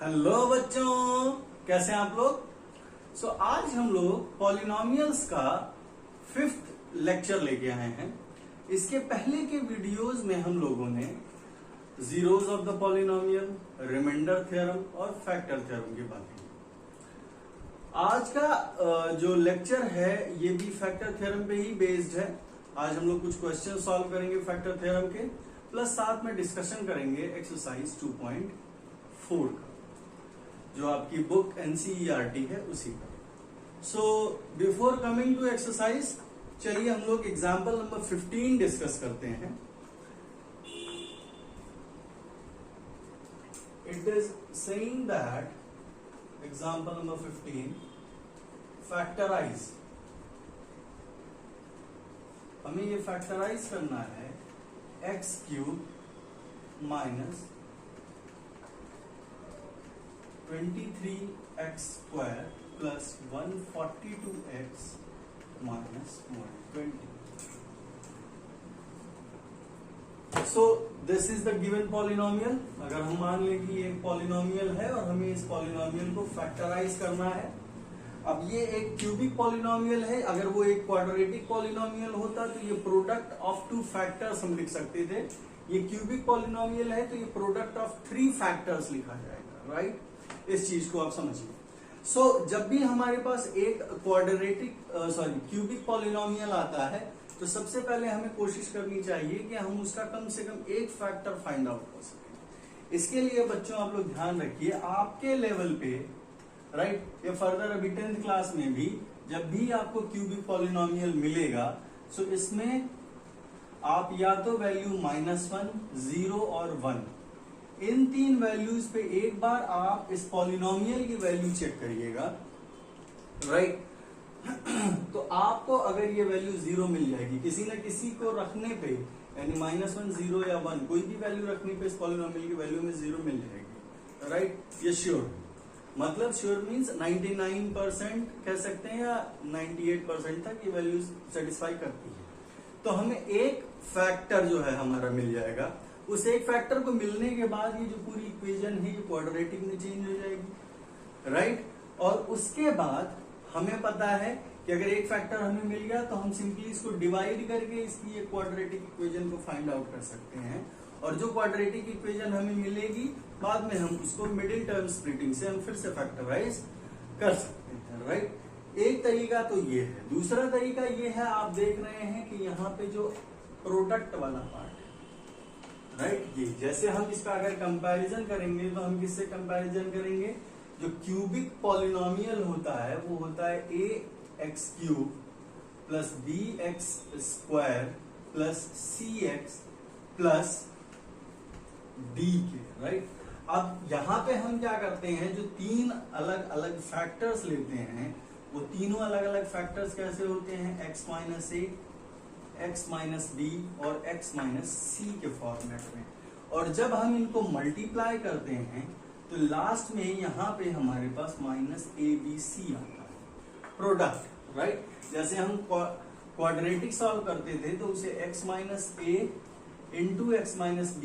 Hello बच्चों, कैसे हैं आप लोग। आज हम लोग पॉलिनोमियल्स का 5th लेक्चर लेके आए हैं। इसके पहले के वीडियोस में हम लोगों ने zeros of the polynomial, remainder theorem और फैक्टर थ्योरम की बात की। आज का जो लेक्चर है ये भी फैक्टर थ्योरम पे ही बेस्ड है। आज हम लोग कुछ क्वेश्चन सॉल्व करेंगे फैक्टर थ्योरम के, प्लस साथ में डिस्कशन करेंगे एक्सरसाइज 2.4 का, जो आपकी बुक एनसीईआरटी है उसी का। So before coming to exercise, चलिए हम लोग एग्जाम्पल नंबर 15 डिस्कस करते हैं। It is saying that example number 15 factorise, हमें ये फैक्टराइज करना है x cube minus 23x square plus 142x minus 120। So this is the given polynomial. अगर हम मान लें कि ये एक पॉलिनोमियल है और हमें इस पॉलिनोमियल को फैक्टराइज करना है। अब ये एक क्यूबिक पॉलिनोमियल है, अगर वो एक क्वाड्रेटिक पॉलिनोमियल होता तो ये प्रोडक्ट ऑफ 2 फैक्टर्स हम लिख सकते थे। ये क्यूबिक पॉलिनोमियल है तो ये प्रोडक्ट ऑफ 3 फैक्टर्स लिखा जाएगा, राइट। इस चीज को आप समझिए। जब भी हमारे पास एक क्यूबिक पॉलिनोमियल आता है तो सबसे पहले हमें कोशिश करनी चाहिए कि हम उसका कम से कम एक फैक्टर फाइंड आउट कर सकें। इसके लिए बच्चों आप लोग ध्यान रखिए, आपके लेवल पे, राइट, या फर्दर अभी 10th क्लास में भी जब भी आपको क्यूबिक पॉलिनोमियल मिलेगा, सो इसमें आप या तो वैल्यू -1, 0 और 1, इन 3 वैल्यूज पे एक बार आप इस पॉलिनोमियल की वैल्यू चेक करिएगा, राइट। तो आपको अगर ये वैल्यू 0 मिल जाएगी, किसी न किसी को रखने पे, यानी -1, 0 या 1, कोई भी वैल्यू रखने पे इस पॉलिनोमियल की वैल्यू में 0 मिल जाएगी, राइट। ये श्योर, मतलब श्योर मीन्स 99% कह सकते हैं या 98% तक ये वैल्यू सेटिस्फाई करती है। तो हमें एक फैक्टर जो है हमारा मिल जाएगा। उस एक फैक्टर को मिलने के बाद ये जो पूरी इक्वेशन है ये क्वाड्रेटिक में चेंज हो जाएगी, राइट। और उसके बाद हमें पता है कि अगर एक फैक्टर हमें मिल गया तो हम सिंपली इसको डिवाइड करके इसकी एक क्वाड्रेटिक इक्वेशन को फाइंड आउट कर सकते हैं। और जो क्वाड्रेटिक इक्वेशन हमें मिलेगी बाद में हम उसको मिडिल टर्म स्प्लिटिंग से हम फिर से फैक्टराइज कर सकते हैं, राइट। एक तरीका तो ये है। दूसरा तरीका ये है, आप देख रहे हैं कि यहाँ पे जो प्रोडक्ट वाला पार्ट है, राइट, ये जैसे हम इसका अगर कंपैरिजन करेंगे तो हम किससे कंपैरिजन करेंगे, जो क्यूबिक पॉलिनोमियल होता है वो होता है ax cube plus bx square plus cx plus d के, राइट। अब यहां पे हम क्या करते हैं, जो 3 अलग अलग फैक्टर्स लेते हैं वो तीनों अलग अलग फैक्टर्स कैसे होते हैं, x minus a, x minus b और x माइनस c के फॉर्मेट में। और जब हम इनको मल्टीप्लाई करते हैं तो लास्ट में यहाँ पे हमारे पास -abc आता है, प्रोडक्ट, राइट। जैसे हम क्वाड्रेटिक सॉल्व करते थे तो उसे x minus a into x minus b,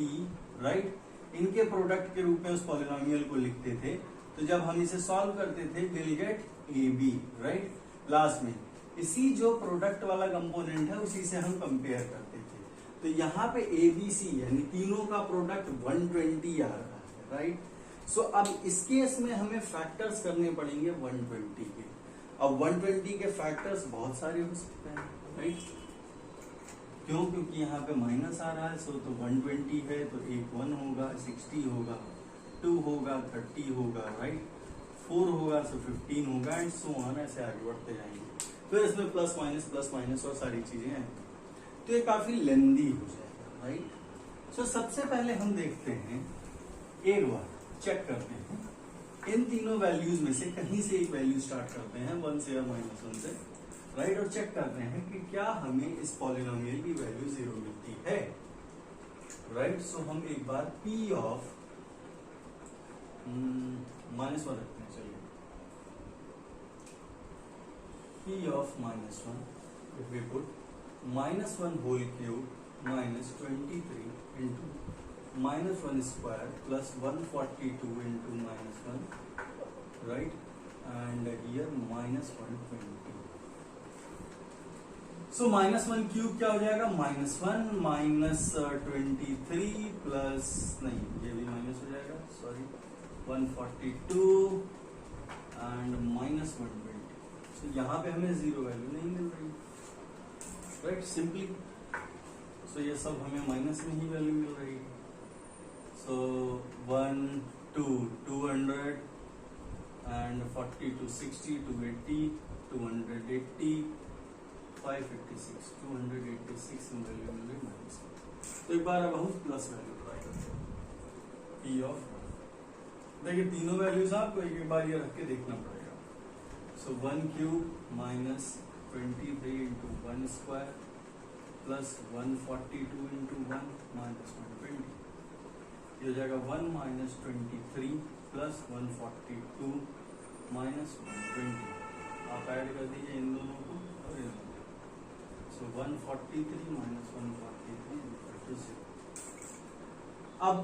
right, इनके प्रोडक्ट के रूप में उस पॉलिनोमियल को लिखते थे। तो जब हम इसे सॉल्व करते थे will get ab, right, last में इसी जो प्रोडक्ट वाला कंपोनेंट है उसी से हम कंपेयर करते थे। तो यहाँ पे abc यानी तीनों का प्रोडक्ट 120 आ रहा है, राइट। सो अब इस केस में हमें फैक्टर्स करने पड़ेंगे 120 के। अब 120 के फैक्टर्स बहुत सारे हो सकते हैं, राइट। क्यों? क्योंकि यहाँ पे माइनस आ रहा है, सो तो 120 है तो एक 1 होगा, 60 होगा, 2 होगा, 30 होगा, राइट, 4 होगा, सो 15 होगा, एंड सो ऑन, ऐसे आगे बढ़ते जाएंगे। फिर इसमें प्लस माइनस और सारी चीजें हैं, तो ये काफी लेंदी हो जाएगा, राइट। सो सबसे पहले हम देखते हैं, एक बार चेक करते हैं इन तीनों वैल्यूज में से कहीं से एक वैल्यू स्टार्ट करते हैं 1 से या -1 से, राइट, और चेक करते हैं कि क्या हमें इस पॉलिनोमियल की वैल्यू 0 मिलती है, राइट। सो हम एक बार p ऑफ -1 रखते हैं, चलिए p of -1 if we put -1 whole cube -23 into -1 square plus 142 into -1, right? And here -120. So -1 cube क्या हो जाएगा? -1 -23 प्लस, नहीं ये भी माइनस हो जाएगा, सॉरी, 142 एंड -120. तो यहाँ पे हमें जीरो वैल्यू नहीं मिल रही, राइट, सिंपली. सो ये सब हमें माइनस में ही वैल्यू मिल रही है. सो 1 2 200 एंड 40 260 280 280 556 286 में वैल्यू मिल रही माइनस. तो एक बार अब हम प्लस वैल्यू ट्राई करते हैं. पी ऑफ, देखिए तीनों वैल्यूज आपको एक एक बार ये रख के देखना पड़ेगा. सो 1 cube minus 23 into 1 square plus 142 into 1 minus 120. ये हो जाएगा 1 माइनस 23 प्लस 142 माइनस 120. आप ऐड कर दीजिए इन दोनों को और इन दोनों. सो 143 माइनस 143 इक्वल टू 0. अब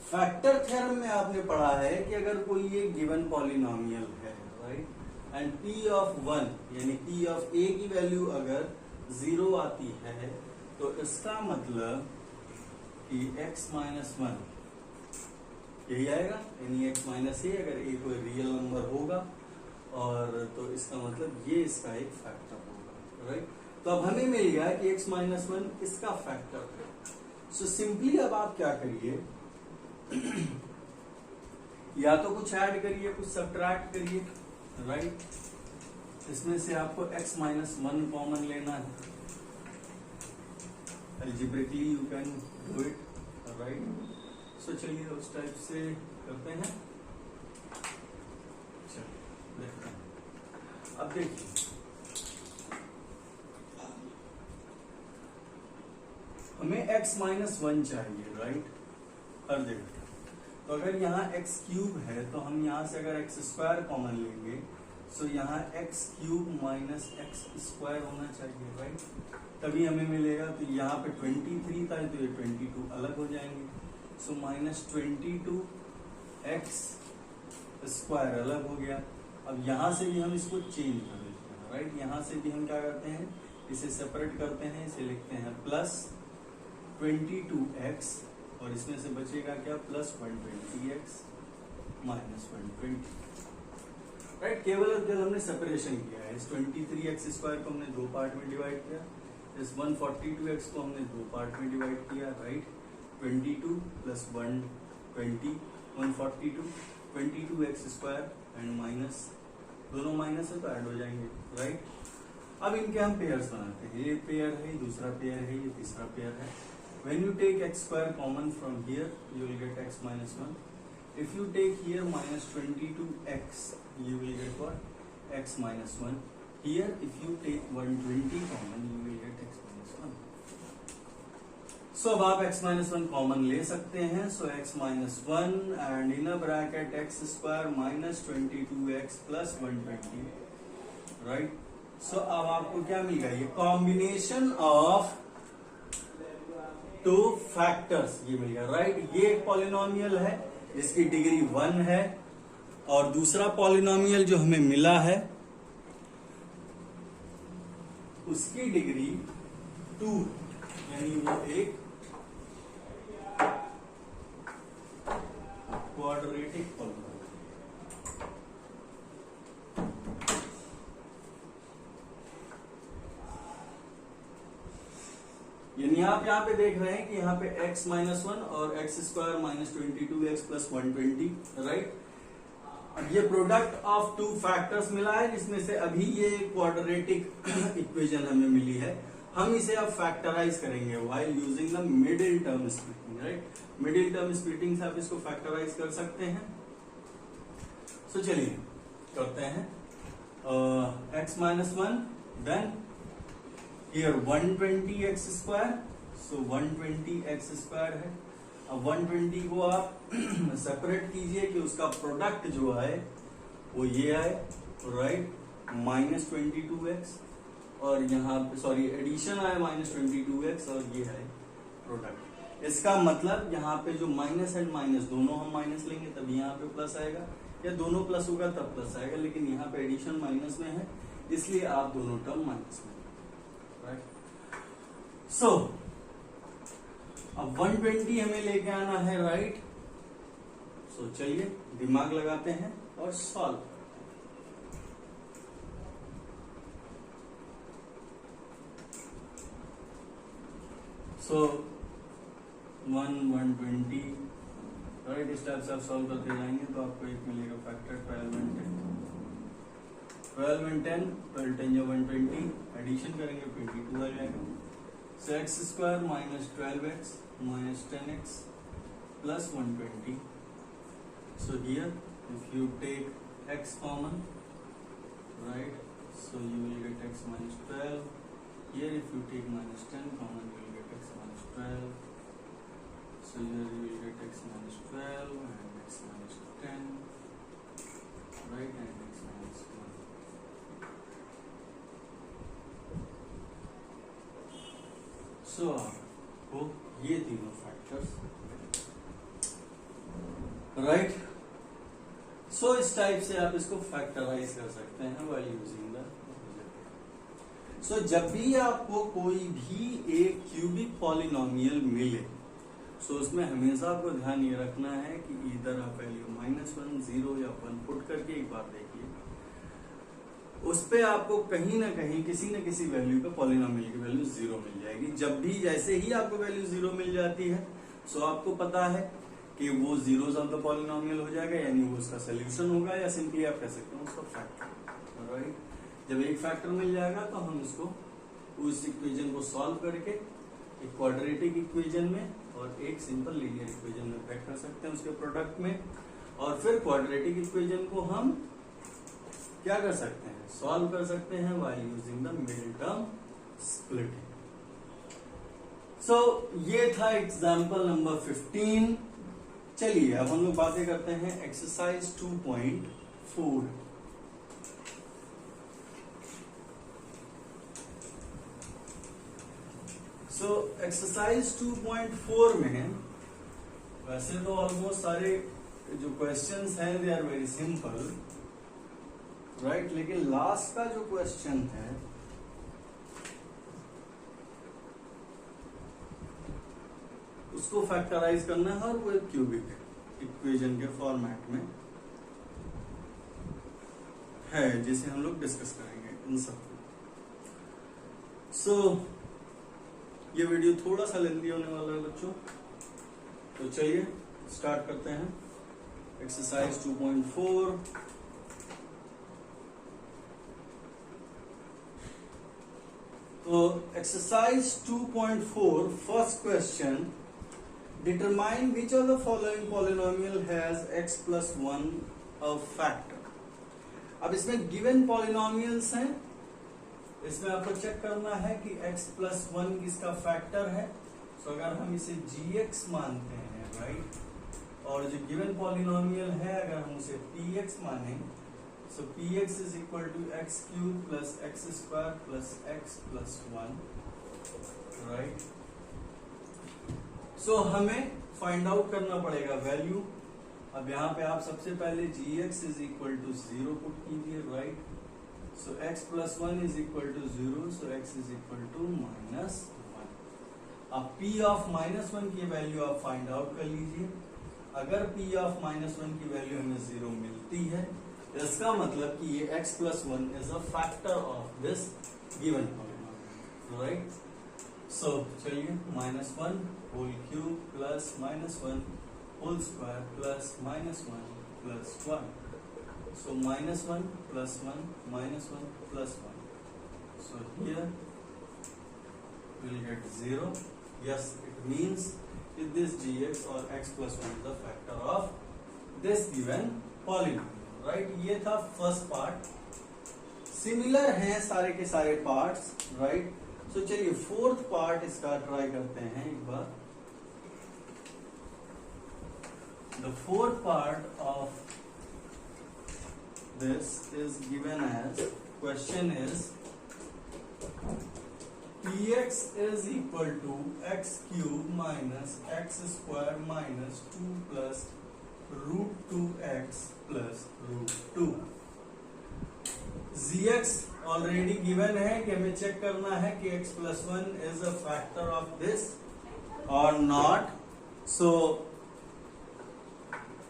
फैक्टर थ्योरम में आपने पढ़ा है कि अगर कोई ये गिवन पॉलिनोमियल है, राइट, एंड p ऑफ 1 यानी p ऑफ a की वैल्यू अगर 0 आती है तो इसका मतलब कि x माइनस 1 यही आएगा, यानी x माइनस a अगर a कोई रियल नंबर होगा, और तो इसका मतलब ये इसका एक फैक्टर होगा, राइट. तो अब हमें मिल गया कि x माइनस 1 इसका फैक्टर है. सो सिंपली अब आप क्या करिए, या तो कुछ ऐड करिए, कुछ सब्ट्रैक्ट करिए, राइट. इसमें से आपको x माइनस 1 कॉमन लेना है. Algebraically you can do it, right. So चलिए उस टाइप से करते हैं. चलिए देखते हैं. अब देखिए, हमें x माइनस 1 चाहिए, राइट, हर जगह. तो अगर यहाँ x क्यूब है तो हम यहाँ से अगर x स्क्वायर कॉमन लेंगे, सो यहाँ x cube minus x square होना चाहिए, राइट. तभी हमें मिलेगा. तो यहाँ पे 23 था तो ये 22 अलग हो जाएंगे. सो माइनस 22 x स्क्वायर अलग हो गया. अब यहाँ से भी हम इसको चेंज कर देते हैं, राइट. यहाँ से भी हम क्या करते हैं, इसे सेपरेट करते हैं, इसे लिखते हैं प्लस 22x, और इसमें से बचेगा क्या, प्लस 120x माइनस 120, राइट. केवल जब हमने सेपरेशन किया है, इस 23x स्क्वायर को हमने दो पार्ट में डिवाइड किया, इस 142x को हमने दो पार्ट में डिवाइड किया, right. 22 plus 120 142 22x square and minus, दोनों माइनस है तो ऐड हो जाएंगे, राइट. अब इनके हम पेयर्स बनाते हैं. ये पेयर है, दूसरा पेयर है, ये तीसरा पेयर है. When you take x square common from here, you will get x minus 1. If you take here minus 22x, you will get what? X minus 1. Here, if you take 120 common, you will get x minus 1. So अब आप x minus 1 common ले सकते हैं. So x minus 1 and in a bracket x square minus 22x plus 120, right? So अब आपको क्या मिल गया, ये combination of टू फैक्टर्स ये मिल गया, राइट. ये एक पॉलिनोमियल है जिसकी डिग्री 1 है, और दूसरा पॉलिनोमियल जो हमें मिला है उसकी डिग्री 2, यानी वो एक क्वाड्रेटिक पॉलिनोमियल. यानी आप यहाँ पे देख रहे हैं कि यहाँ पे x माइनस 1 और x square minus 22x plus 120, right. अब ये प्रोडक्ट ऑफ टू फैक्टर्स मिला है, जिसमें से अभी ये क्वाड्रेटिक इक्वेशन हमें मिली है. हम इसे अब फैक्टराइज करेंगे while using the middle term splitting, right. Middle term splitting से आप इसको फैक्टराइज कर सकते हैं. सो चलिए करते हैं. x minus 1, then here 120x square, so 120x square है. अब 120 को आप सेपरेट कीजिए कि उसका प्रोडक्ट जो है वो ये आए, राइट, माइनस 22x, और यहाँ पे सॉरी एडिशन आए माइनस 22x, और ये है प्रोडक्ट. इसका मतलब यहाँ पे जो माइनस एंड माइनस दोनों हम माइनस लेंगे तभी यहाँ पे प्लस आएगा, या दोनों प्लस होगा तब प्लस आएगा, लेकिन यहाँ पे एडिशन माइनस में है इसलिए आप दोनों टर्म माइनस में, राइट। सो अब 120 हमें लेके आना है, राइट। सो चलिए दिमाग लगाते हैं और सॉल्व। सो 120, राइट। इस टाइप से आप सॉल्व करते जाएंगे तो आपको एक मिलेगा फैक्टर 12 and 10, 12 and 10, 12 10 या 120, एडिशन करेंगे 22 आ जाएगा। So x square minus 12x minus 10x plus 120। So here if you take x common, right, so you will get x minus 12. Here if you take minus 10 common, you will get x minus 12. So here you will get x minus 12 and x minus 10, right, and x minus 1. So आपको ये तीनों factors, right. सो इस type से आप इसको factorise कर सकते हैं while using the। सो जब भी आपको कोई भी एक क्यूबिक पॉलिनोमियल मिले, सो उसमें हमेशा आपको ध्यान ये रखना है कि इधर आप वैल्यू -1, 0 या 1 पुट करके एक बार देखिए, उस पे आपको कहीं ना कहीं किसी न किसी वैल्यू पे पॉलिनोमियल की वैल्यू 0 मिल जाएगी। जब भी जैसे ही आपको वैल्यू 0 मिल जाती है, सो आपको पता है कि वो जीरोस ऑफ द पॉलिनोमियल हो जाएगा, यानी वो उसका सोल्यूशन होगा, या सिंपली आप कह सकते हैं उसका फैक्टर, राइट। जब एक फैक्टर मिल जाएगा तो हम इसको उस इक्वेशन को सॉल्व करके एक क्वाड्रेटिक इक्वेशन में और एक सिंपल लीनियर इक्वेशन में ब्रेक कर सकते हैं उसके प्रोडक्ट में, और फिर क्वाड्रेटिक इक्वेशन को हम क्या कर सकते हैं, सॉल्व कर सकते हैं while using the middle term splitting. So ये था एग्जांपल नंबर 15। चलिए अब हम लोग बातें करते हैं एक्सरसाइज 2.4। सो एक्सरसाइज 2.4 में वैसे तो ऑलमोस्ट सारे जो क्वेश्चंस हैं they are very simple, right, लेकिन लास्ट का जो क्वेश्चन है उसको फैक्टराइज करना है, और वो क्यूबिक इक्वेशन के फॉर्मेट में है, जिसे हम लोग डिस्कस करेंगे इन सबको। सो ये वीडियो थोड़ा सा लेंथी होने वाला है बच्चों, तो चलिए स्टार्ट करते हैं एक्सरसाइज 2.4। तो exercise 2.4 first question, determine which of the following polynomial has x plus 1 a factor. अब इसमें गिवन पॉलिनोमियल्स हैं, इसमें आपको चेक करना है कि x plus 1 किसका फैक्टर है। तो अगर हम इसे gx मानते हैं, राइट, और जो गिवन पॉलिनोमियल है अगर हम उसे px माने, so px is equal to x cube plus x square plus x plus 1, right. So हमें फाइंड आउट करना पड़ेगा वैल्यू। अब यहाँ पे आप सबसे पहले gx is equal to 0 put कीजिए, right. So x plus 1 is equal to 0, so x is equal to -1। अब p of -1 की वैल्यू आप फाइंड आउट कर लीजिए। अगर p of -1 की वैल्यू हमें 0 मिलती है, इसका मतलब कि ये x plus 1 is a factor of this given polynomial, right? So चलिए -1 whole cube plus -1 whole square plus -1 plus 1। So -1 plus 1 -1 plus 1. So here we will get 0. Yes, it means if this gx or x plus 1 is the factor of this given polynomial, right? ये था first part. Similar हैं सारे के सारे parts, right. So चलिए fourth part इसका try करते हैं एक बार। The fourth part of this is given as, question is p px is equal to x cube minus x square minus 2 plus root 2x plus root 2. gx already given है कि हमें check करना है कि x plus 1 is a factor of this or not. So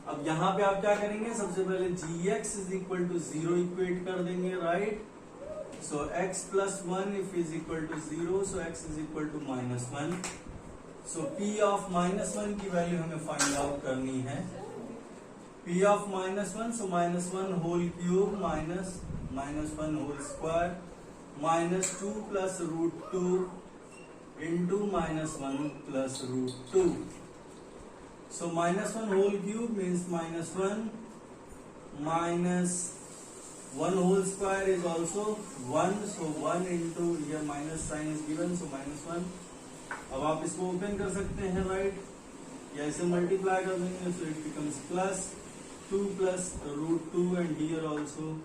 अब यहां पे आप क्या करेंगे, सबसे पहले gx is equal to 0 equate कर देंगे, right. So x plus 1 if is equal to 0, so x is equal to minus 1. So p of minus 1 की वैल्यू हमें फाइंड आउट करनी है. p of minus 1, so minus 1 whole cube minus minus 1 whole square minus 2 plus root 2 into minus 1 plus root 2. So minus 1 whole cube means minus 1 minus 1 whole square is also 1, so 1 into here minus sign is given, so minus 1. अब आप इसको open कर सकते हैं, right, या इसे multiply कर देंगे, so it becomes plus 2 plus root 2 and here also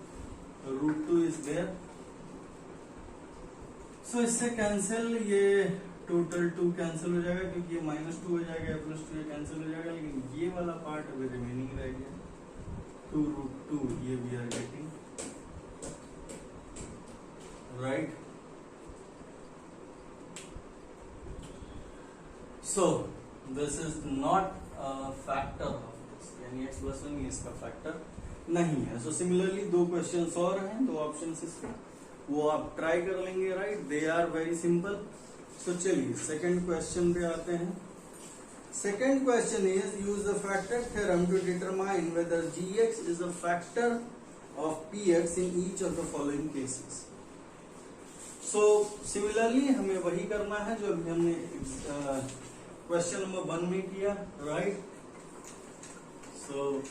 root 2 is there. So इससे कैंसिल, ये टोटल 2 कैंसिल हो जाएगा क्योंकि ये माइनस 2 हो जाएगा, प्लस 2 ये कैंसिल हो जाएगा, लेकिन ये वाला पार्ट अभी रिमेनिंग रह गया 2 root 2, ये we are getting, right. So this is not a factor of this, यानी x plus 1 इसका फैक्टर नहीं है. So similarly दो क्वेश्चंस और हैं, दो ऑप्शंस इसके, वो आप ट्राई कर लेंगे, right. They are very simple. So चलिए सेकंड क्वेश्चन पे आते हैं. Second question is use the factor theorem to determine whether gx is a factor of px in each of the following cases. So similarly हमें वही करना है जो अभी हमने क्वेश्चन नंबर 1 में किया, right. So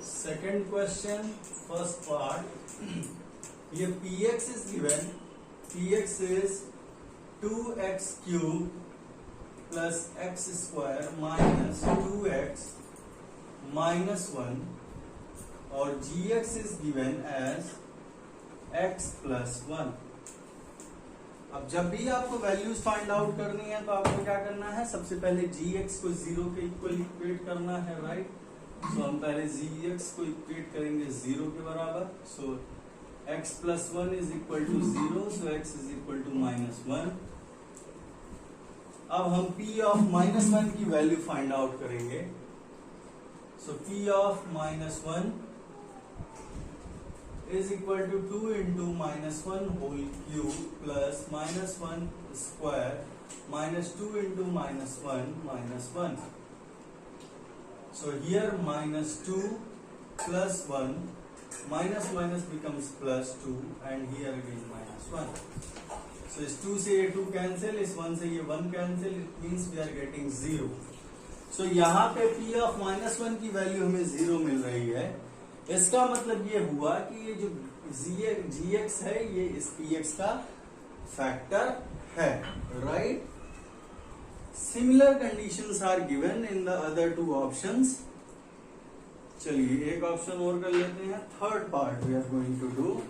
second question, first part, ये px is given, px is 2x cube plus x square minus 2x minus 1 और gx is given as x plus 1. अब जब भी आपको वैल्यूज फाइंड आउट करनी है तो आपको क्या करना है, सबसे पहले gx को 0 के इक्वल इक्वेट करना है, राइट. तो हम पहले gx को इक्वेट करेंगे 0 के बराबर. सो x plus 1 is equal to 0, so x is equal to minus 1. अब हम p of minus 1 की वैल्यू फाइंड आउट करेंगे. सो p of minus 1 is equal to 2 into minus 1 whole cube plus minus 1 square minus 2 into minus 1 minus 1. So here minus 2 plus 1 minus minus becomes plus 2 and here again minus 1. So इस 2 से ये 2 cancel, इस 1 से ये 1 cancel, it means we are getting 0. So यहाँ पे p of minus 1 की value हमें 0 मिल रही है. इसका मतलब ये हुआ कि ये जो gx है ये इस px का फैक्टर है, right. Similar conditions are given in the other 2 options. चलिए एक ऑप्शन और कर लेते हैं. Third part we are going to do.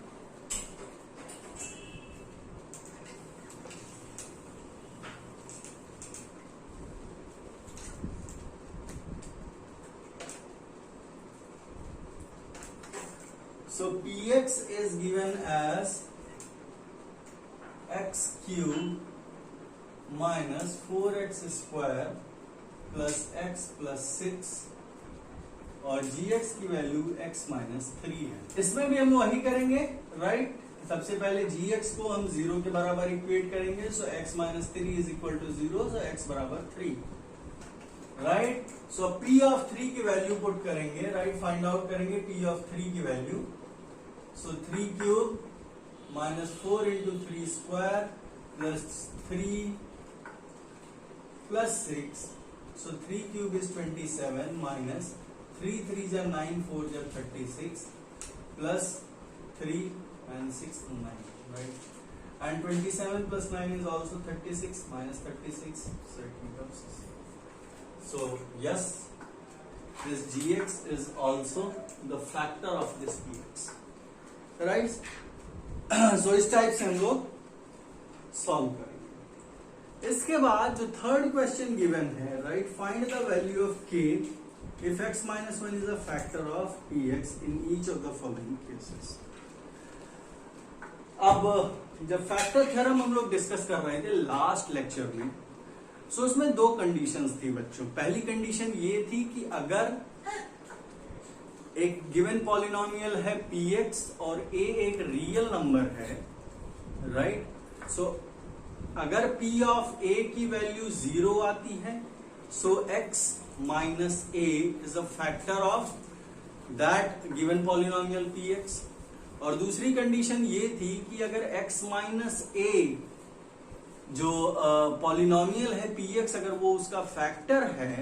So px is given as x cube minus 4x square plus x plus 6 और gx की value x minus 3 है. इसमें भी हम वही करेंगे, राइट. सबसे पहले gx को हम 0 के बराबर इक्वेट करेंगे. सो x minus 3 is equal to 0, so x बराबर 3, राइट. सो p of 3 की वैल्यू पुट करेंगे, राइट. फाइंड आउट करेंगे p of 3 की value. So 3 cube minus 4 into 3 square plus 3 plus 6. So 3 cube is 27 minus 3 3s are 9, 4s are 36 plus 3 and 6 9, right. And 27 plus 9 is also 36 minus 36, so it becomes So yes, this gx is also the factor of this px, right? So इस type से हम लोग solve करेंगे। इसके बाद जो third question given है, right, find the value of k if x minus 1 is a factor of px in each of the following cases। अब जब फैक्टर थ्योरम हम लोग डिस्कस कर रहे थे लास्ट लेक्चर में, सो उसमें दो कंडीशंस थी बच्चों। पहली कंडीशन ये थी कि अगर एक गिवन पॉलिनोमियल है px और a एक रियल नंबर है, राइट, सो अगर p ऑफ a की वैल्यू 0 आती है, सो x minus a is a factor of that given polynomial px। और दूसरी कंडीशन ये थी कि अगर x माइनस a जो पॉलिनोमियल है px, अगर वो उसका फैक्टर है,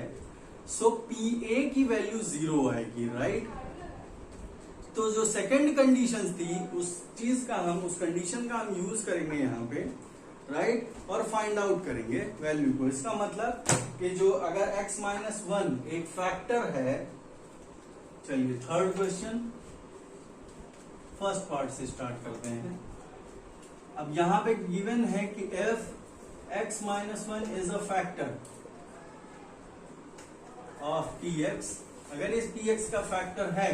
सो pa की वैल्यू 0 आएगी, राइट। तो जो सेकंड कंडीशन थी उस कंडीशन का हम यूज करेंगे यहाँ पे, राइट, और फाइंड आउट करेंगे वैल्यू को। इसका मतलब कि जो अगर x माइनस 1 एक फैक्टर है, चलिए थर्ड क्वेश्चन फर्स्ट पार्ट से स्टार्ट करते हैं। अब यहां पे गिवन है कि if x minus 1 is a factor of px, अगर इस px का फैक्टर है,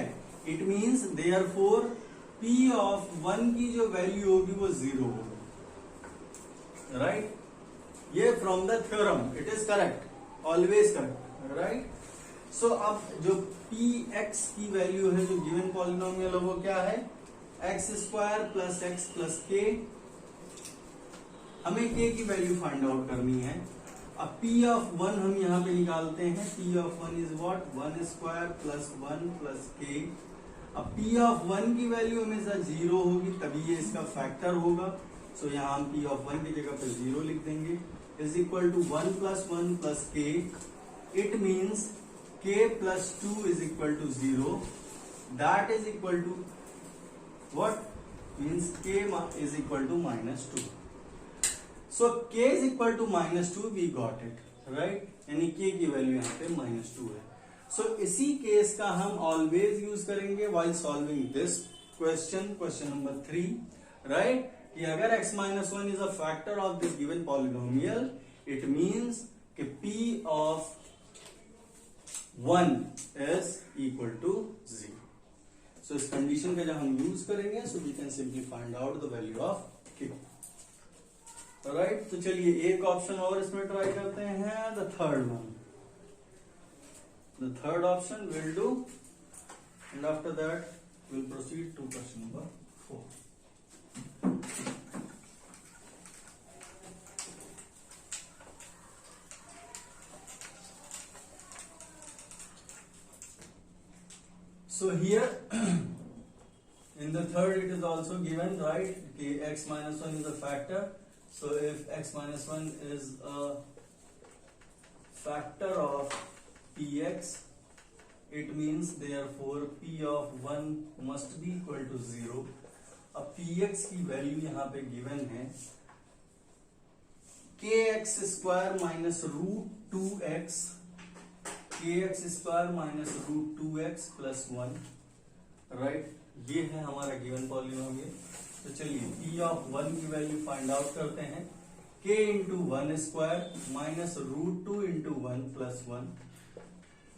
it means therefore p of 1 की जो वैल्यू होगी वो 0 होगी, राइट। ये from the theorem, it is correct, always correct, right. So अब जो px की वैल्यू है, जो गिवन पॉलिनोमियल है, वो क्या है, x square plus x plus के। हमें k की वैल्यू फाइंड आउट करनी है। अब p ऑफ 1 हम यहाँ पे निकालते हैं, p of 1 is what, 1 square plus 1 plus k। अब p ऑफ 1 की वैल्यू हमेशा 0 होगी, तभी ये इसका फैक्टर होगा। सो यहाँ हम p ऑफ 1 की जगह पे 0 लिख देंगे, is equal to 1 plus k। It means k plus 2 is equal to 0, that is equal to what, means k is equal to -2। So k is equal to -2, we got it, right, यानी k की value यहाँ पे -2 है। So इसी case का हम always use करेंगे while solving this question number 3, right, कि अगर x minus 1 is a factor of this given polynomial, it means कि p of 1 is equal to 0। So इस कंडीशन का जब हम यूज करेंगे, so we can simply find out the value of k, right. तो चलिए एक ऑप्शन और इसमें ट्राई करते हैं, the third one. The third option will do, and after that we'll proceed to question number 4. So here in the third it is also given, right, कि x minus 1 is a factor. So if x minus 1 is a factor of px, it means therefore p of 1 must be equal to 0। अब px की value यहाँ पे given है kx square minus root 2x, kx square minus root 2x plus 1, right, ये है हमारा given polynomial. तो चलिए p ऑफ 1 की वैल्यू फाइंड आउट करते हैं, k into 1 square minus root 2 into 1 plus 1,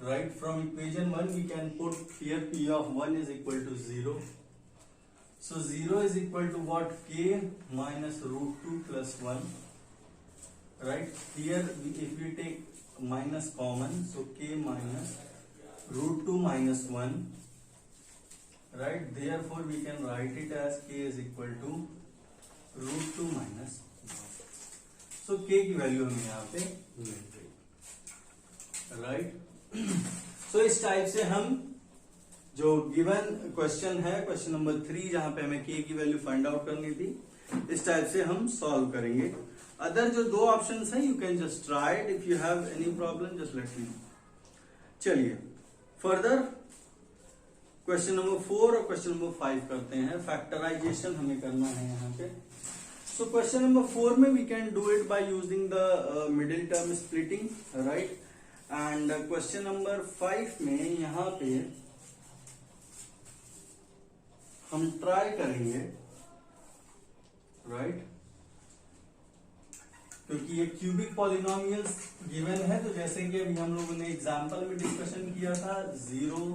right, from equation 1 we can put here p of 1 is equal to 0, so 0 is equal to what, k minus root 2 plus 1, right। Here if we take minus common, so k minus root 2 minus 1, right, therefore we can write it as k is equal to root 2 minus 1। so k की value हमें यहाँ पे मिल गई, right. सो इस type से हम जो given question है, क्वेश्चन नंबर 3, जहां पे हमें k की वैल्यू फाइंड आउट करनी थी, इस टाइप से हम सॉल्व करेंगे। अदर जो दो ऑप्शंस हैं, you can just try it, if you have any problem just let me know. चलिए फर्दर क्वेश्चन नंबर 4 और क्वेश्चन नंबर 5 करते हैं। फैक्टराइजेशन हमें करना है यहाँ पे। सो क्वेश्चन नंबर 4 में we can do it by using the middle term splitting, right. And question number 5 में यहां पे हम ट्राई करेंगे, राइट, क्योंकि ये क्यूबिक पॉलिनोमियल्स गिवन है, तो जैसे कि अभी हम लोगों ने एग्जांपल में डिस्कशन किया था, 0,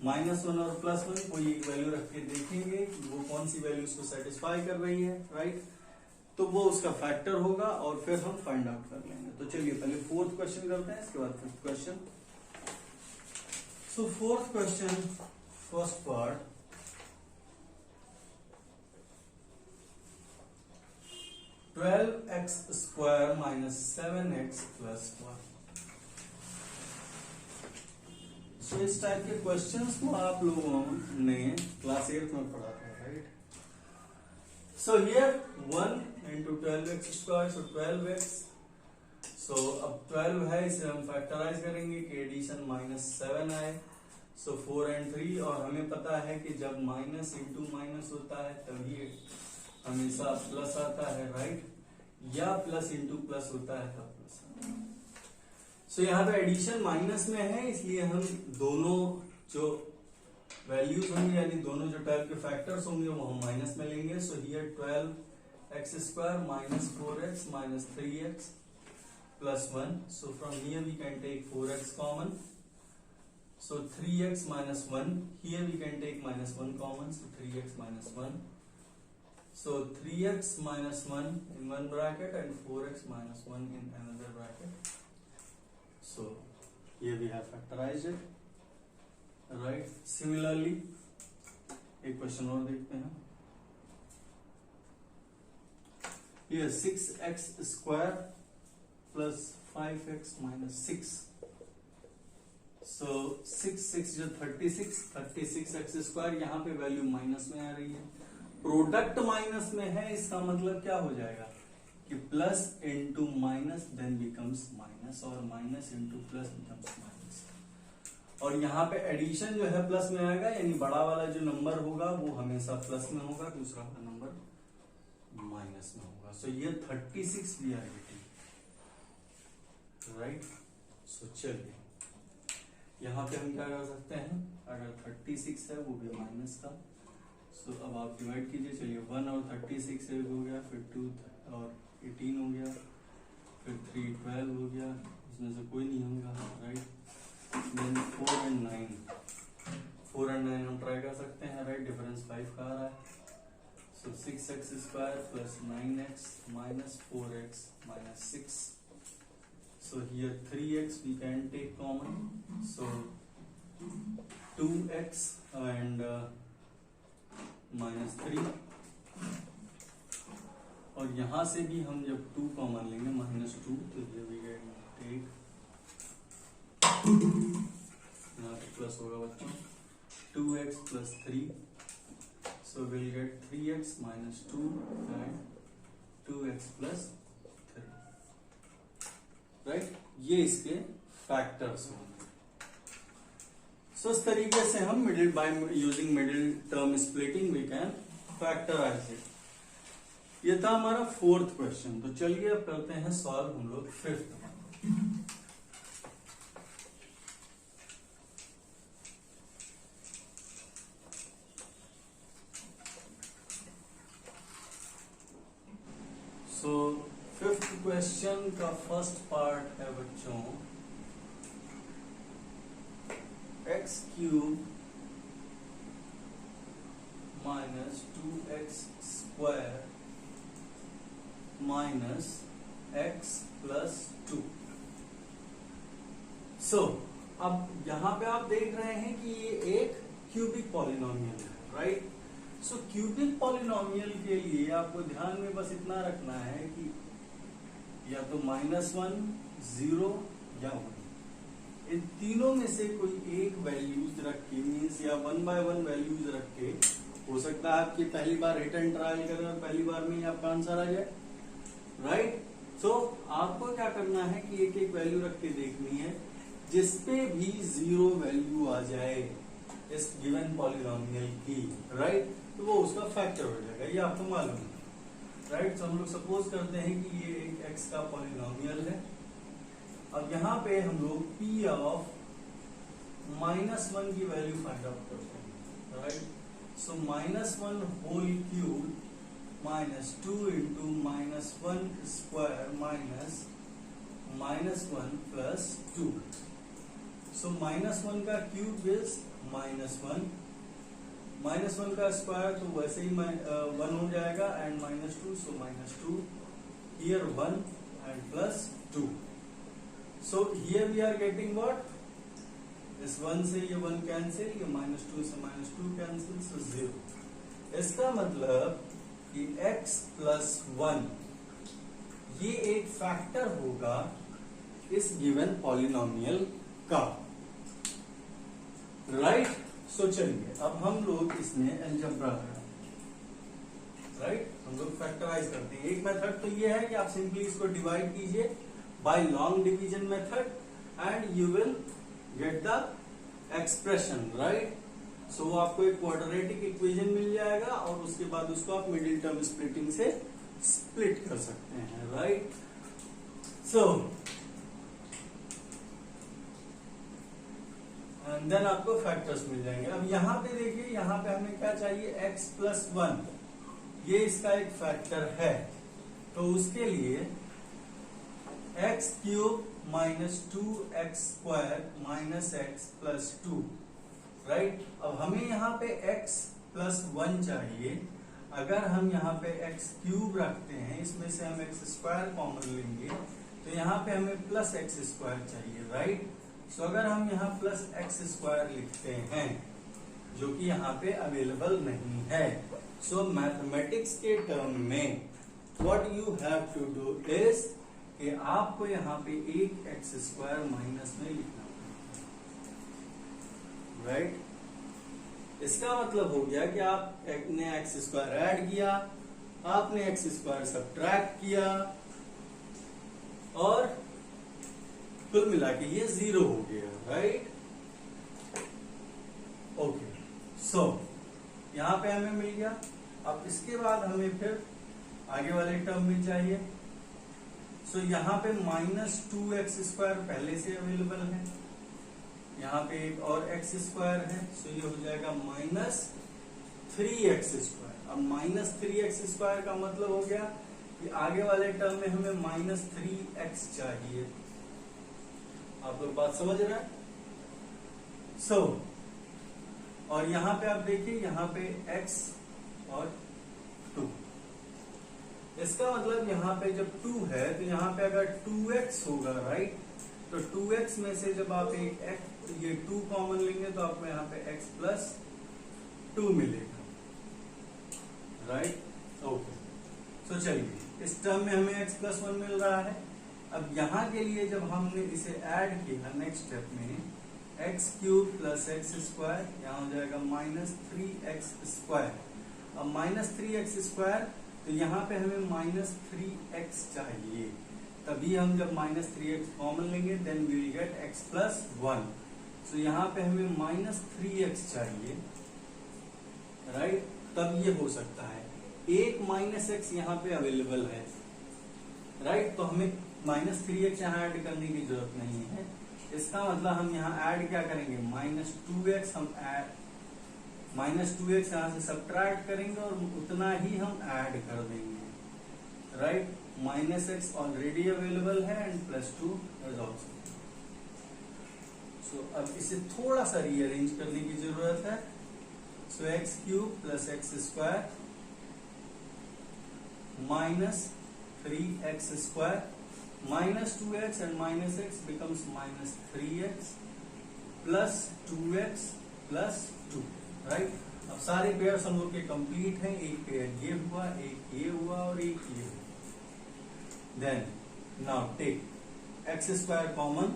-1 और +1 कोई एक वैल्यू रख के देखेंगे कि वो कौन सी वैल्यू उसको सेटिस्फाई कर रही है, राइट, तो वो उसका फैक्टर होगा और फिर हम फाइंड आउट कर लेंगे। तो चलिए पहले फोर्थ क्वेश्चन करते हैं, इसके बाद fifth question. So fourth question, first part, (12x² - 7x + 1). So इस टाइप के क्वेश्चंस को आप लोगों ने क्लास 8 में पढ़ा था, right. So here 1 × 12x², so 12x। सो अब 12 है, इसे हम फैक्टराइज करेंगे कि एडिशन -7 आए। सो 4 और 3, और हमें पता है कि जब माइनस इंटू माइनस होता है तभी हमेशा प्लस आता है, राइट, या प्लस इंटू प्लस होता है तब प्लस आता है। सो यहाँ पे एडिशन माइनस में है, इसलिए हम दोनों जो वैल्यूज होंगे, यानी दोनों जो 12 के फैक्टर्स होंगे वो हम माइनस में लेंगे। So here 12x² - 4x - 3x + 1. So from here we can take 4x common. So 3x - 1. Here we can take -1 common. So 3x - 1. So 3x - 1 in one bracket and 4x - 1 in another bracket. So here we have factorized it, right? Similarly, एक question और देखते हैं। Here 6x² + 5x - 6. So 6 जो 36x², यहाँ पे value minus में आ रही है, प्रोडक्ट माइनस में है, इसका मतलब क्या हो जाएगा कि plus into minus then becomes minus, और minus into plus becomes minus. और यहाँ पे एडिशन जो है प्लस में आएगा, यानी बड़ा वाला जो नंबर होगा वो हमेशा प्लस में होगा, दूसरा वाला नंबर माइनस में होगा। सो ये 36 we are getting, right. So चलिए यहाँ पे हम क्या कर सकते हैं, अगर 36 है वो भी माइनस का, सो अब आप डिवाइड कीजिए। चलिए 1 और 36 एक हो गया, फिर 2 और 18 हो गया, फिर 3 12 हो गया, इसमें से कोई नहीं होगा, राइट। देन 4 और 9 हम ट्राई कर सकते हैं, राइट, डिफरेंस 5 का आ रहा है। सो 6x² + 9x - 4x - 6. So here 3x we can take common, so 2x and -3, और यहां से भी हम जब 2 कॉमन लेंगे -2, तो here we can take, यहाँ पे प्लस होगा बच्चों, 2x + 3, so we'll get 3x - 2 and 2x + 3, right. ये इसके फैक्टर्स होंगे। सो इस तरीके से हम middle by using middle term splitting we can factorise it. ये था हमारा फोर्थ क्वेश्चन। तो चलिए अब करते हैं सॉल्व हम लोग फिफ्थ। सो फिफ्थ क्वेश्चन का फर्स्ट पार्ट है बच्चों, x³ - 2x² - x + 2। सो अब यहां पे आप देख रहे हैं कि ये एक क्यूबिक पॉलिनोमियल है, राइट। सो क्यूबिक पॉलिनोमियल के लिए आपको ध्यान में बस इतना रखना है कि या तो -1, 0 या 1, इन तीनों में से कोई एक वैल्यूज रख के, मीन्स या 1 by 1 वैल्यूज रख के, हो सकता है आपकी पहली बार रिट एंड ट्रायल करें और पहली बार में ही आपका आंसर आ जाए, राइट। सो आपको क्या करना है कि एक एक वैल्यू रख के देखनी है, जिसपे भी 0 वैल्यू आ जाए इस गिवन पॉलिनोमियल की, राइट, तो वो उसका फैक्टर हो जाएगा, ये आपको मालूम है, राइट। तो हम लोग सपोज करते हैं कि ये एक x का पॉलिनोमियल है, अब यहाँ पे हम लोग p ऑफ -1 की वैल्यू फाइंड आउट करते हैं, right. So -1 whole cube -2 into -1 square -1 plus 2। So -1 का क्यूब इज -1, -1 का स्क्वायर तो वैसे ही 1 हो जाएगा, and -2, so -2 here 1 and plus 2। So here we are getting what, इस 1 से ये 1 कैंसिल, ये -2 से -2 कैंसिल, सो 0। इसका मतलब कि x प्लस 1 ये एक फैक्टर होगा इस गिवन पॉलिनोमियल का, राइट। सो चलिए अब हम लोग इसमें अलजेब्रा करेंगे, राइट। हम लोग फैक्टराइज करते हैं। एक मेथड तो ये है कि आप सिंपली इसको डिवाइड कीजिए by long division method and you will get the expression, right. So आपको एक क्वाड्रेटिक इक्वेशन मिल जाएगा और उसके बाद उसको आप मिडिल टर्म स्प्लिटिंग से स्प्लिट कर सकते हैं, राइट। सो एंड देन आपको फैक्टर्स मिल जाएंगे। अब यहाँ पे देखिए, यहाँ पे हमें क्या चाहिए, x प्लस 1, ये इसका एक फैक्टर है, तो उसके लिए x cube -2x square -x plus 2, right. अब हमें यहाँ पे x प्लस 1 चाहिए। अगर हम यहाँ पे x क्यूब रखते हैं, इसमें से हम x स्क्वायर कॉमन लेंगे, तो यहाँ पे हमें प्लस x स्क्वायर चाहिए, राइट। सो अगर हम यहाँ प्लस x स्क्वायर लिखते हैं, जो कि यहाँ पे अवेलेबल नहीं है, सो मैथमेटिक्स के टर्म में what you have to do is कि आपको यहाँ पे एक x स्क्वायर माइनस में लिखना पड़ेगा, राइट। इसका मतलब हो गया कि आपने x स्क्वायर ऐड किया, आपने x स्क्वायर सब्ट्रैक्ट किया, और कुल मिला के ये 0 हो गया, राइट। ओके, सो यहां पे हमें मिल गया। अब इसके बाद हमें फिर आगे वाले टर्म में चाहिए। सो यहाँ पे -2x स्क्वायर पहले से अवेलेबल है, यहाँ पे एक और x स्क्वायर है, सो ये हो जाएगा -3x स्क्वायर। अब -3x स्क्वायर का मतलब हो गया कि आगे वाले टर्म में हमें -3x चाहिए। आप लोग बात समझ रहे हैं? सो और यहां पे आप देखिए, यहां पे x और 2, इसका मतलब यहां पे जब 2 है तो यहां पे अगर 2x होगा, राइट, तो 2x में से जब आप एक x, ये 2 कॉमन लेंगे तो आपको यहां पे x प्लस 2 मिलेगा, राइट। ओके, सो चलिए इस टर्म में हमें x प्लस 1 मिल रहा है। अब यहां के लिए जब हमने इसे ऐड किया नेक्स्ट स्टेप में, x cube plus x square, यहाँ हो जाएगा -3x स्क्वायर। अब -3x स्क्वायर, तो यहाँ पे हमें -3x चाहिए, तभी हम जब -3x कॉमन लेंगे then we will get x plus 1। So यहाँ पे हमें -3x चाहिए, राइट, तब ये हो सकता है। एक -x यहाँ पे अवेलेबल है, राइट, तो हमें -3x यहाँ ऐड करने की जरूरत नहीं है। इसका मतलब हम यहाँ ऐड क्या करेंगे, -2x हम -2x यहाँ से सब्ट्रैक्ट करेंगे और उतना ही हम ऐड कर देंगे, राइट। -x ऑलरेडी अवेलेबल है एंड +2 इज ऑल्सो। सो अब इसे थोड़ा सा रीअरेंज करने की जरूरत है। सो x cube plus x square -3x square, -2x and -x becomes -3x plus 2x plus 2, right. अब सारे पेयर्स हम लोग के कंप्लीट हैं, एक पेयर ये हुआ, एक ये हुआ और एक ये हुआ। Then now take x square common,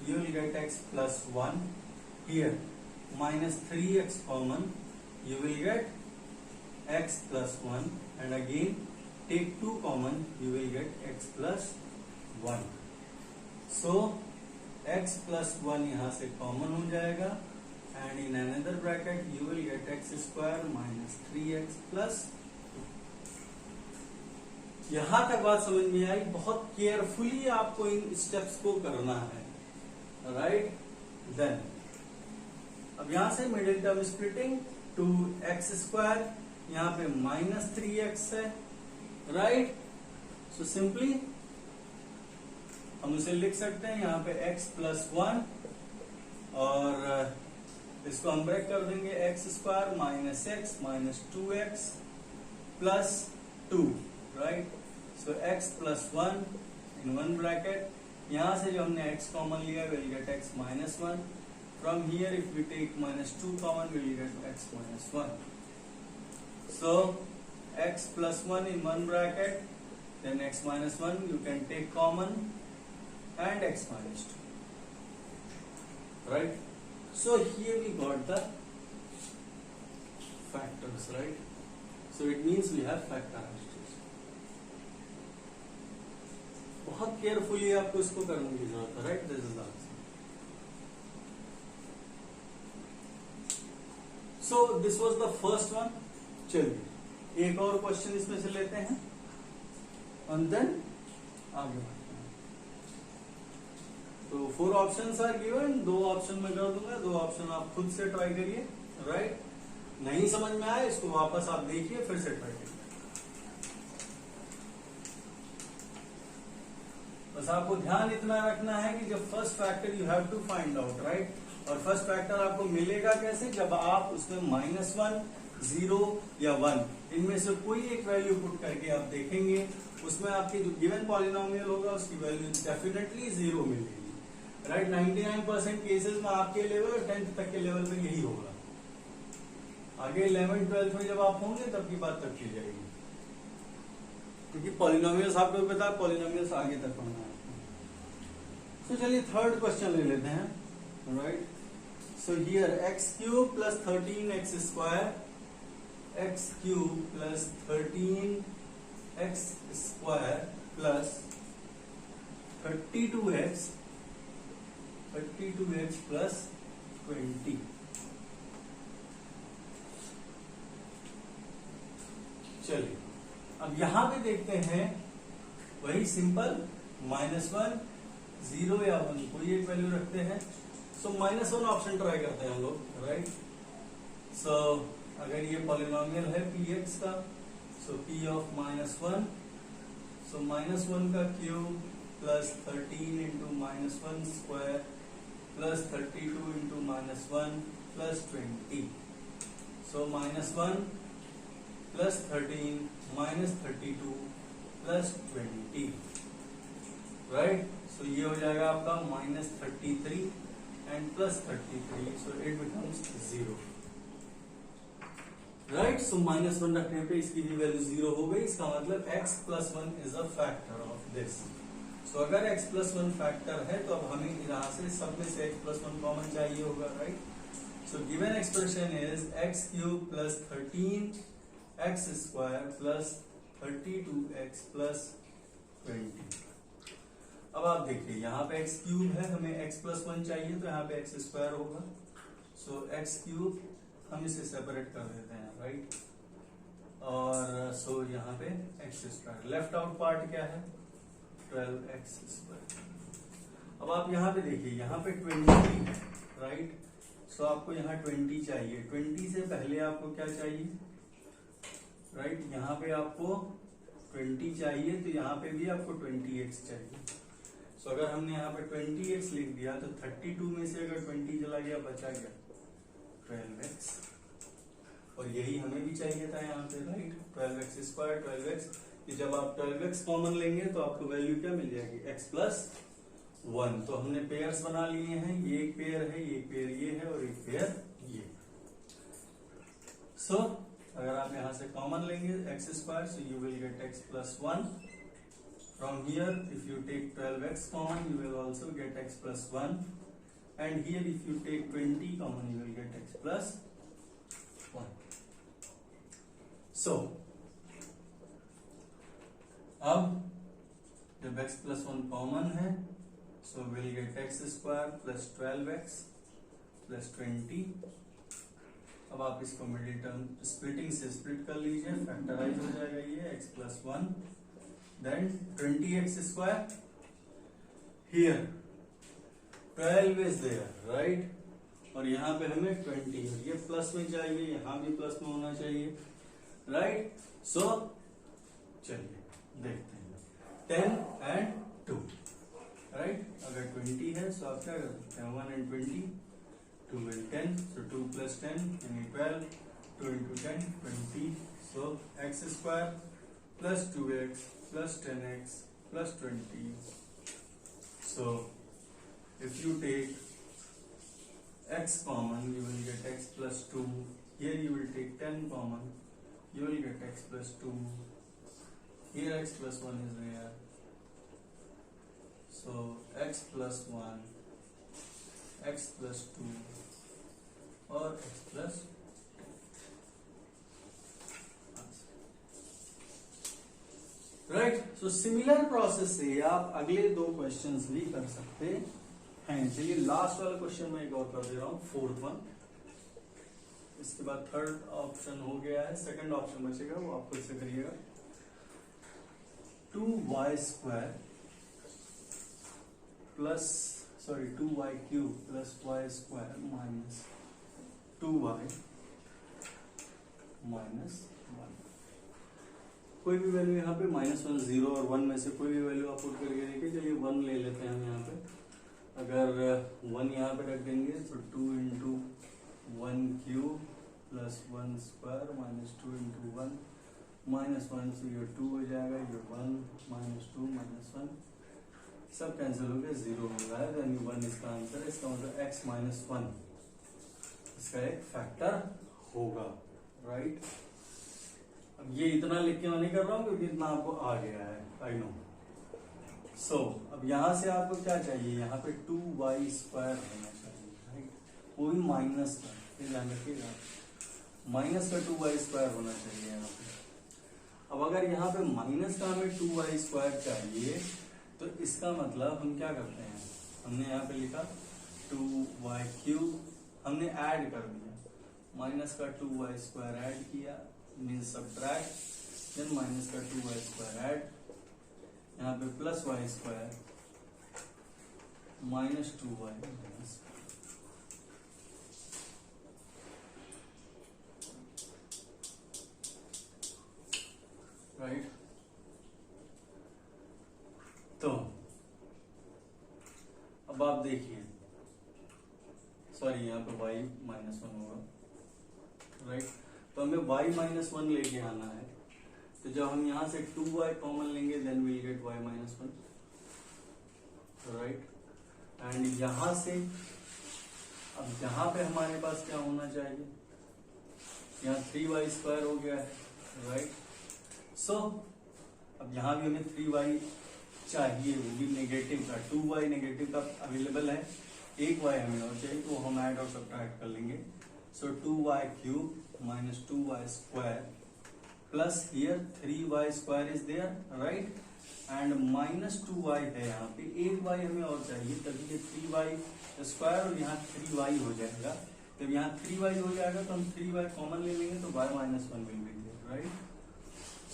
you will get x plus 1 here, -3x common, you will get x plus 1, and again take 2 common, you will get x plus 1. So x plus 1 यहाँ से common हो जाएगा, and in another bracket you will get x square minus 3x plus 2. यहां तक बात समझ में आई। बहुत केयरफुली आपको इन स्टेप्स को करना है, राइट। देन अब यहां से मिडिल टर्म स्प्लिटिंग, 2x², यहां पे -3x है, राइट। सो सिंपली हम उसे लिख सकते हैं यहां पे x+1, और इसको हम ब्रेक कर देंगे, x² -x 2x +2, राइट। So x+1 in one bracket, यहां से जो हमने x कॉमन लिया will get x-1, from here if we take -2 common will get x-1. So x+1 in one bracket, then x-1 you can take common, and x-2, right. So here we got the factors, right. So it means we have factorized. बहुत carefully आपको इसको करने की जरूरत है, right. This is the answer. So this was the first one. चलिए एक और क्वेश्चन इसमें से लेते हैं and then आगे बढ़ते हैं. तो 4 ऑप्शंस आर गिवन. 2 ऑप्शन में कर दूंगा, 2 ऑप्शन आप खुद से ट्राई करिए, राइट. नहीं समझ में आए इसको वापस आप देखिए, फिर से ट्राई करिए. बस आपको ध्यान इतना रखना है कि जब first factor you have to find out, right. और फर्स्ट फैक्टर आपको मिलेगा कैसे, जब आप उसमें -1, 0 या 1 इनमें से कोई एक वैल्यू पुट करके आप देखेंगे, उसमें आपकी जो गिवन पॉलिनोमियल होगा उसकी वैल्यू डेफिनेटली 0 मिलेगी, राइट. 99% केसेस में आपके लेवल और 10th तक के लेवल पे यही होगा. आगे 11th 12th में जब आप होंगे तब की बात तब की जाएगी, क्योंकि पॉलिनोमियल्स आपको पता है, पॉलिनोमियल्स आगे तक पढ़ना है. तो चलिए थर्ड क्वेश्चन ले लेते हैं, right. So here x³ + 13x² x³ + 13x² + 32x + 20. चलिए अब यहां पे देखते हैं वही सिंपल, -1, 0 या 1 कोई एक वैल्यू रखते हैं. सो -1 ऑप्शन ट्राई करते हैं हम लोग, राइट. सो अगर ये पॉलिनोमियल है px का, सो p of -1, सो -1 का क्यूब + 13 × -1² + 32 × -1 + 20. सो -1 + 13 - 32 + 20, राइट. सो ये हो जाएगा आपका -33 and +33, so it becomes 0, right. So -1 रखने पे इसकी भी वैल्यू 0 हो गई. इसका मतलब x+1 is a factor of this. So अगर x+1 फैक्टर है तो अब हमें यहाँ से सब में से x+1 कॉमन चाहिए होगा, right. So given expression is x³ + 13x² + 32x + 20. अब आप देखिए यहाँ पे x³ है, हमें x+1 चाहिए तो यहाँ पे x² होगा. सो x³ हम इसे सेपरेट कर देते हैं, राइट. और सो यहाँ पे x². लेफ्ट आउट पार्ट क्या है, 12x². अब आप यहाँ पे देखिए, यहाँ पे 20 है, राइट. सो आपको यहाँ 20 चाहिए. 20 से पहले आपको क्या चाहिए, राइट. यहाँ पे आपको 20 चाहिए तो यहाँ पे भी आपको 20x चाहिए. तो अगर हमने यहाँ पे 20x लिख दिया तो 32 में से अगर 20 चला गया बचा गया 12x, और यही हमें भी चाहिए था यहाँ पे, राइट. 12x², 12x. कि जब आप 12x कॉमन लेंगे तो आपको वैल्यू क्या मिल जाएगी, x+1. तो हमने पेयर्स बना लिए हैं, ये एक पेयर है, ये एक पेयर ये है, और एक पेयर ये. सो अगर आप यहाँ से कॉमन लेंगे x², so you will get x+1. From here, if you take 12x common, you will also get x+1, and here if you take 20 common, you will get x+1. So, अब जब x+1 common है, so we'll get x² + 12x + 20. अब आप इसको middle term splitting से split कर लीजिए, factorise हो जाएगा ये x+1 then 20x square, here 12 is there, right? और यहाँ पे हमें 20, ये प्लस में चाहिए, यहाँ भी प्लस में होना चाहिए, राइट? सो चलिए देखते हैं 10 and 2, राइट? अगर 20 है तो आप क्या कर सकते हैं 1 and 20, 2 and 10, so 2 plus 10 यानी 12, 2 into 10 20, so x square plus 2x plus 10x plus 20. So if you take x common, you will get x plus 2. Here you will take 10 common, you will get x plus 2. Here x plus 1 is there. So x plus 1, x plus 2 और x plus 2. राइट? So similar process से आप अगले दो questions भी कर सकते हैं। चलिए लास्ट वाला क्वेश्चन मैं एक और कर दे रहा हूं, फोर्थ वन। इसके बाद थर्ड ऑप्शन हो गया है, सेकंड ऑप्शन बचेगा, वो आप खुद से करिएगा। 2y² plus 2y³ plus y² minus 2y minus 1। कोई भी वैल्यू यहाँ पे -1, 0 और 1 में से कोई भी वैल्यू आप पुट करके देखिए। चलिए 1 ले लेते हैं हम यहाँ पे। अगर 1 यहाँ पे रख देंगे तो 2 into 1³ plus 1² minus 2 into 1 minus 1, तो ये 2 हो जाएगा, ये 1 माइनस 2 माइनस 1 सब कैंसिल हो गया, 0 हो रहा है, यानी 1 इसका आंसर है। इसका मतलब x माइनस 1 इसका एक फैक्टर होगा, राइट? अब ये इतना लिख के मैं नहीं कर रहा हूँ क्योंकि इतना आपको आ गया है, आई नो। सो अब यहां से आपको क्या चाहिए, यहाँ पे 2y² होना चाहिए, राइट? वो भी माइनस का, ये ध्यान रखिएगा, माइनस का 2y² होना चाहिए यहाँ पे। अब अगर यहाँ पे माइनस का हमें 2y² चाहिए तो इसका मतलब हम क्या करते हैं, हमने यहाँ पे लिखा 2y³ हमने ऐड कर दिया, माइनस का 2y² ऐड किया, मीन्स सब्ट्रैक्ट, देन माइनस का 2y² ऐड, यहाँ पे plus y² minus 2y minus, right? तो अब आप देखिए, सॉरी यहाँ पे y -1 होगा, राइट? तो हमें y -1 लेके आना है, तो जब हम यहां से 2y कॉमन लेंगे then will get y -1, right? And यहां से अब यहां पे हमारे पास क्या होना चाहिए, यहाँ 3y² हो गया है, राइट? सो अब यहां भी हमें 3y चाहिए, वो भी नेगेटिव का, 2y नेगेटिव का अवेलेबल है, एक y हमें और चाहिए, तो हम ऐड और सब्ट्रैक्ट कर लेंगे। सो 2y³ minus 2y² plus here 3y² is there, right? and minus 2y है यहाँ पे, एक y हमें और चाहिए, तभी ये 3y² और यहाँ 3y हो जाएगा। जब यहाँ 3y हो जाएगा तो हम 3y कॉमन ले लेंगे तो y -1 मिल गई, राइट?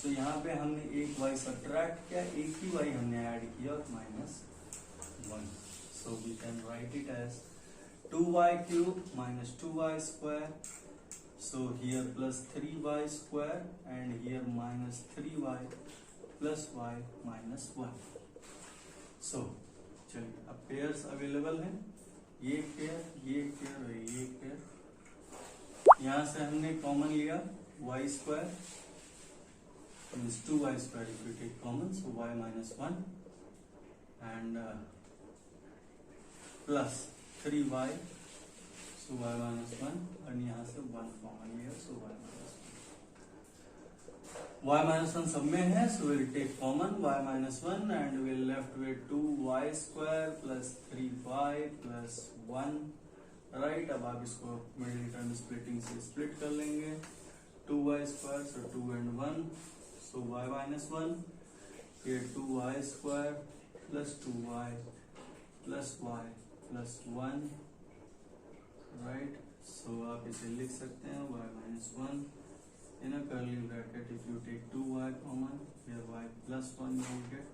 सो यहाँ पे हमने एक y सब्ट्रैक्ट किया, एक ही y हमने ऐड किया और -1, so we can write it as 2y³ minus 2y², so here plus 3y² and here minus 3y plus y minus 1. so चलिए अब पेयर्स अवेलेबल हैं, ये एक पेयर, ये एक पेयर और ये एक पेयर। यहाँ से हमने कॉमन लिया y² means 2y² if you take common, so y -1 and plus 3y, so y -1 और यहाँ से 1 कॉमन लिया, so y -1 सब में है, so we'll take common y -1 and we'll left with 2y² plus 3y plus 1, right? अब आप इसको मिडिल टर्म स्प्लिटिंग से स्प्लिट कर लेंगे, 2y², so 2 and 1, so y -1, here 2y² plus 2y plus y plus 1, right? so आप इसे लिख सकते हैं y -1 in a curly bracket, if you take 2y common, here y plus 1 you will get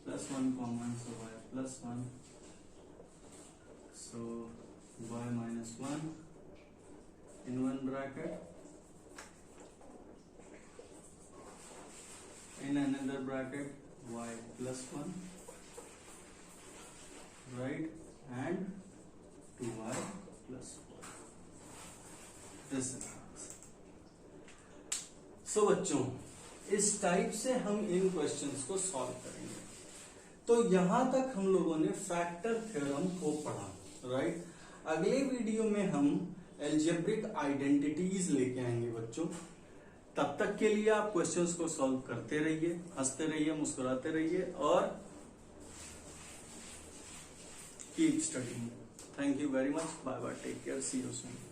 plus 1 common, so y plus 1, so y minus 1 in one bracket, in another bracket y plus 1, right, and 2y plus 4. This is so बच्चों इस type से हम इन questions को solve करेंगे। तो यहां तक हम लोगों ने फैक्टर थ्योरम को पढ़ा, राइट। अगले वीडियो में हम एल्जेब्रिक आइडेंटिटीज लेके आएंगे बच्चों। तब तक के लिए आप क्वेश्चंस को सॉल्व करते रहिए, हंसते रहिए, मुस्कुराते रहिए और keep studying. Thank you very much, bye bye, take care, see you soon.